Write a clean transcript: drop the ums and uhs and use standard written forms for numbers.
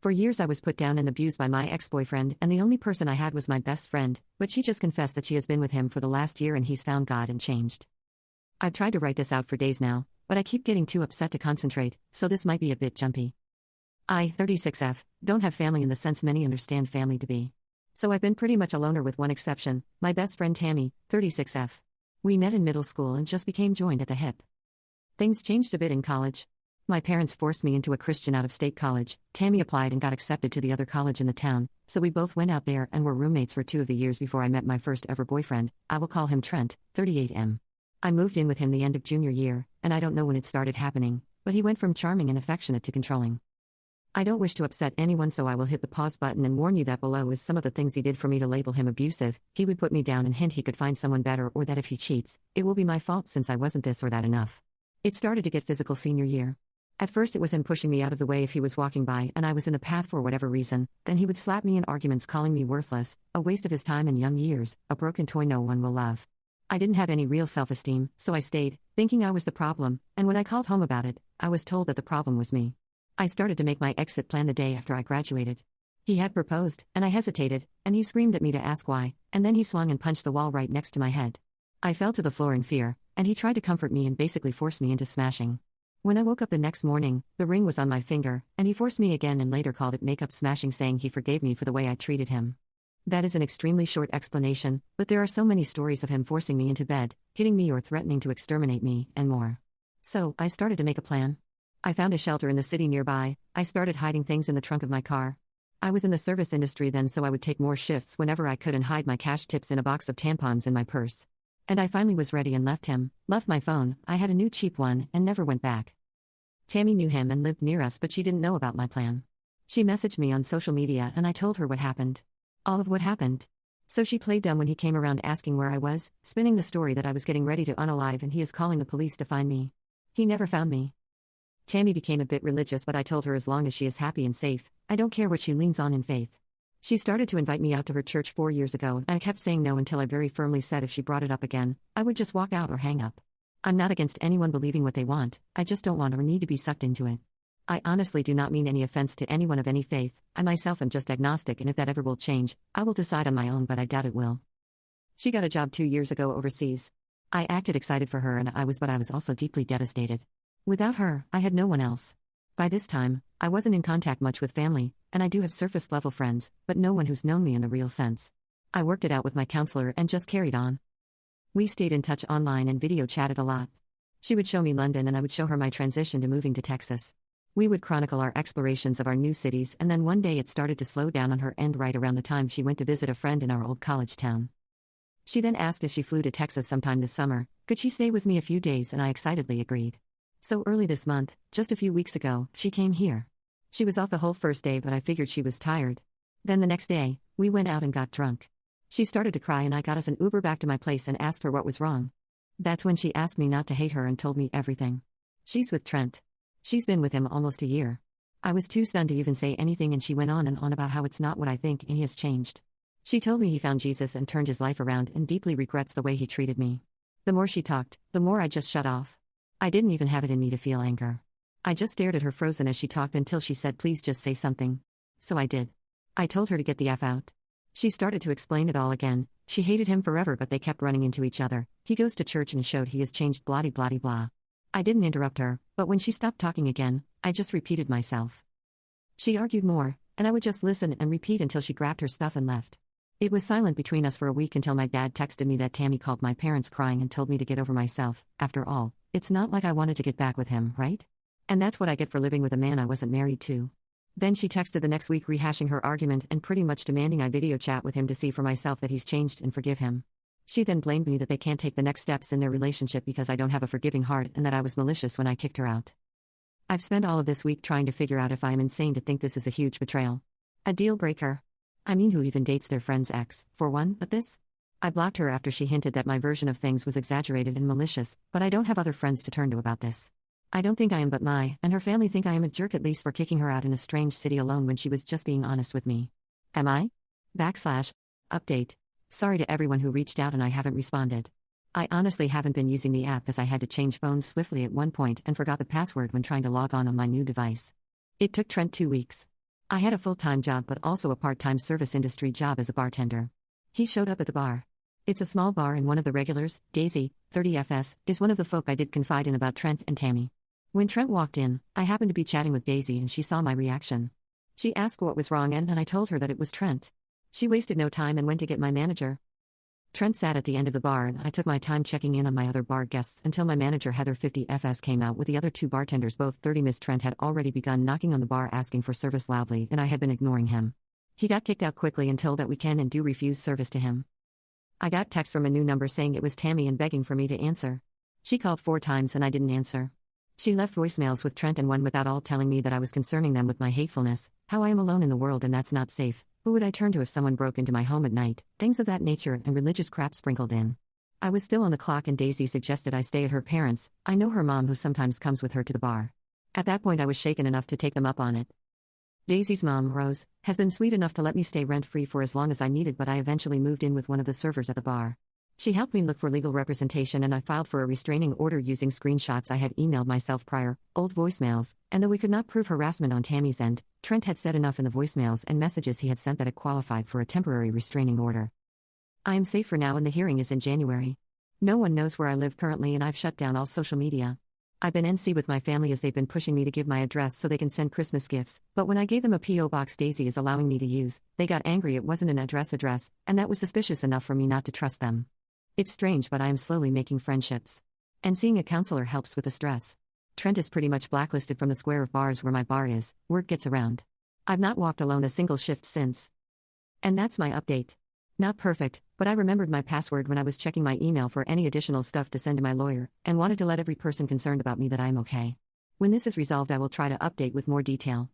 For years I was put down and abused by my ex-boyfriend, and the only person I had was my best friend, but she just confessed that she has been with him for the last year and he's found God and changed. I've tried to write this out for days now, but I keep getting too upset to concentrate, so this might be a bit jumpy. I, 36F, don't have family in the sense many understand family to be. So I've been pretty much a loner with one exception, my best friend Tammy, 36F. We met in middle school and just became joined at the hip. Things changed a bit in college. My parents forced me into a Christian out-of-state college. Tammy applied and got accepted to the other college in the town, so we both went out there and were roommates for 2 of the years before I met my first ever boyfriend. I will call him Trent, 38M. I moved in with him the end of junior year, and I don't know when it started happening, but he went from charming and affectionate to controlling. I don't wish to upset anyone, so I will hit the pause button and warn you that below is some of the things he did for me to label him abusive. He would put me down and hint he could find someone better, or that if he cheats, it will be my fault since I wasn't this or that enough. It started to get physical senior year. At first it was him pushing me out of the way if he was walking by and I was in the path for whatever reason, then he would slap me in arguments calling me worthless, a waste of his time and young years, a broken toy no one will love. I didn't have any real self-esteem, so I stayed, thinking I was the problem, and when I called home about it, I was told that the problem was me. I started to make my exit plan the day after I graduated. He had proposed, and I hesitated, and he screamed at me to ask why, and then he swung and punched the wall right next to my head. I fell to the floor in fear, and he tried to comfort me and basically forced me into smashing. When I woke up the next morning, the ring was on my finger, and he forced me again and later called it makeup smashing, saying he forgave me for the way I treated him. That is an extremely short explanation, but there are so many stories of him forcing me into bed, hitting me or threatening to exterminate me, and more. So, I started to make a plan. I found a shelter in the city nearby. I started hiding things in the trunk of my car. I was in the service industry then, so I would take more shifts whenever I could and hide my cash tips in a box of tampons in my purse. And I finally was ready and left my phone. I had a new cheap one, and never went back. Tammy knew him and lived near us, but she didn't know about my plan. She messaged me on social media and I told her what happened. All of what happened. So she played dumb when he came around asking where I was, spinning the story that I was getting ready to unalive and he is calling the police to find me. He never found me. Tammy became a bit religious, but I told her as long as she is happy and safe, I don't care what she leans on in faith. She started to invite me out to her church 4 years ago, and I kept saying no until I very firmly said if she brought it up again, I would just walk out or hang up. I'm not against anyone believing what they want, I just don't want or need to be sucked into it. I honestly do not mean any offense to anyone of any faith. I myself am just agnostic, and if that ever will change, I will decide on my own, but I doubt it will. She got a job 2 years ago overseas. I acted excited for her but I was also deeply devastated. Without her, I had no one else. By this time, I wasn't in contact much with family, and I do have surface-level friends, but no one who's known me in the real sense. I worked it out with my counselor and just carried on. We stayed in touch online and video chatted a lot. She would show me London and I would show her my transition to moving to Texas. We would chronicle our explorations of our new cities, and then one day it started to slow down on her end right around the time she went to visit a friend in our old college town. She then asked if she flew to Texas sometime this summer, could she stay with me a few days, and I excitedly agreed. So early this month, just a few weeks ago, she came here. She was off the whole first day, but I figured she was tired. Then the next day, we went out and got drunk. She started to cry and I got us an Uber back to my place and asked her what was wrong. That's when she asked me not to hate her and told me everything. She's with Trent. She's been with him almost a year. I was too stunned to even say anything, and she went on and on about how it's not what I think and he has changed. She told me he found Jesus and turned his life around and deeply regrets the way he treated me. The more she talked, the more I just shut off. I didn't even have it in me to feel anger. I just stared at her frozen as she talked until she said, "Please just say something." So I did. I told her to get the F out. She started to explain it all again. She hated him forever, but they kept running into each other. He goes to church and showed he has changed, blah blah blah. I didn't interrupt her, but when she stopped talking again, I just repeated myself. She argued more, and I would just listen and repeat until she grabbed her stuff and left. It was silent between us for a week until my dad texted me that Tammy called my parents crying and told me to get over myself. After all, it's not like I wanted to get back with him, right? And that's what I get for living with a man I wasn't married to. Then she texted the next week rehashing her argument and pretty much demanding I video chat with him to see for myself that he's changed and forgive him. She then blamed me that they can't take the next steps in their relationship because I don't have a forgiving heart and that I was malicious when I kicked her out. I've spent all of this week trying to figure out if I am insane to think this is a huge betrayal. A deal breaker. I mean, who even dates their friend's ex, for one, but this? I blocked her after she hinted that my version of things was exaggerated and malicious, but I don't have other friends to turn to about this. I don't think I am, but and her family think I am a jerk, at least for kicking her out in a strange city alone when she was just being honest with me. Am I? /update. Sorry to everyone who reached out and I haven't responded. I honestly haven't been using the app as I had to change phones swiftly at one point and forgot the password when trying to log on my new device. It took Trent 2 weeks. I had a full-time job but also a part-time service industry job as a bartender. He showed up at the bar. It's a small bar and one of the regulars, Daisy, 30FS, is one of the folk I did confide in about Trent and Tammy. When Trent walked in, I happened to be chatting with Daisy and she saw my reaction. She asked what was wrong and I told her that it was Trent. She wasted no time and went to get my manager. Trent sat at the end of the bar and I took my time checking in on my other bar guests until my manager Heather 50FS came out with the other two bartenders. Both 30 Miss Trent had already begun knocking on the bar asking for service loudly and I had been ignoring him. He got kicked out quickly and told that we can and do refuse service to him. I got text from a new number saying it was Tammy and begging for me to answer. She called 4 times and I didn't answer. She left voicemails with Trent and one without all telling me that I was concerning them with my hatefulness, how I am alone in the world and that's not safe. Who would I turn to if someone broke into my home at night? Things of that nature and religious crap sprinkled in. I was still on the clock and Daisy suggested I stay at her parents'. I know her mom who sometimes comes with her to the bar. At that point I was shaken enough to take them up on it. Daisy's mom, Rose, has been sweet enough to let me stay rent-free for as long as I needed, but I eventually moved in with one of the servers at the bar. She helped me look for legal representation and I filed for a restraining order using screenshots I had emailed myself prior, old voicemails, and though we could not prove harassment on Tammy's end, Trent had said enough in the voicemails and messages he had sent that it qualified for a temporary restraining order. I am safe for now and the hearing is in January. No one knows where I live currently and I've shut down all social media. I've been NC with my family as they've been pushing me to give my address so they can send Christmas gifts, but when I gave them a P.O. box Daisy is allowing me to use, they got angry it wasn't an address, and that was suspicious enough for me not to trust them. It's strange but I am slowly making friendships. And seeing a counselor helps with the stress. Trent is pretty much blacklisted from the square of bars where my bar is, word gets around. I've not walked alone a single shift since. And that's my update. Not perfect, but I remembered my password when I was checking my email for any additional stuff to send to my lawyer, and wanted to let every person concerned about me that I'm okay. When this is resolved I will try to update with more detail.